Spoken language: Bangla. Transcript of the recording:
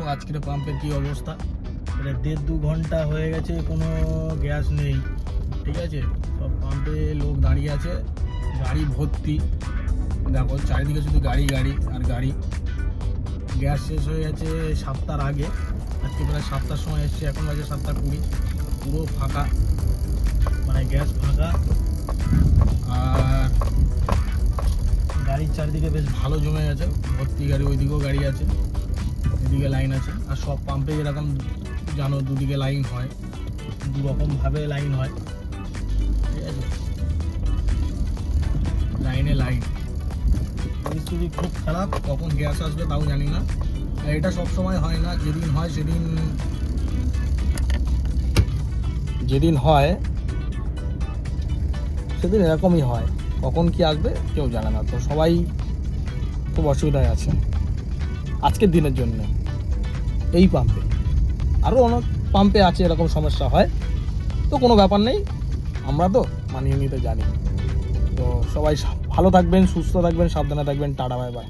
দেখো আজকের পাম্পের কি অবস্থা। এটা 1.5-2 ঘন্টা হয়ে গেছে, কোনো গ্যাস নেই। ঠিক আছে, সব পাম্পে লোক দাঁড়িয়ে আছে, গাড়ি ভর্তি। দেখো চারিদিকে শুধু গাড়ি গাড়ি আর গাড়ি। গ্যাস শেষ হয়ে গেছে 7টার আগে। আজকে প্রায় 7টার সময় এসছে, এখন বাজে 7:20। পুরো ফাঁকা, মানে গ্যাস ফাঁকা। আর গাড়ির চারিদিকে বেশ ভালো জমে গেছে, ভর্তি গাড়ি। ওইদিকেও গাড়ি আছে, এদিকে লাইন আছে। আর সব পাম্পে এরকম জানো দুদিকে লাইন হয়, দুরকমভাবে লাইন হয়। ঠিক আছে, লাইনে লাইন। পরিস্থিতি খুব খারাপ, কখন গ্যাস আসবে তাও জানি না। আর এটা সব সময় হয় না, যেদিন হয় সেদিন এরকমই হয়। কখন কি আসবে কেউ জানে না। তো সবাই খুব অসুবিধায় আছে আজকের দিনের জন্য এই পাম্পে। আরও অনেক পাম্পে আছে এরকম সমস্যা হয়, তো কোনো ব্যাপার নেই, আমরা তো মানিয়ে নিতে জানি। তো সবাই ভালো থাকবেন, সুস্থ থাকবেন, সাবধানে থাকবেন। Tata, bye bye.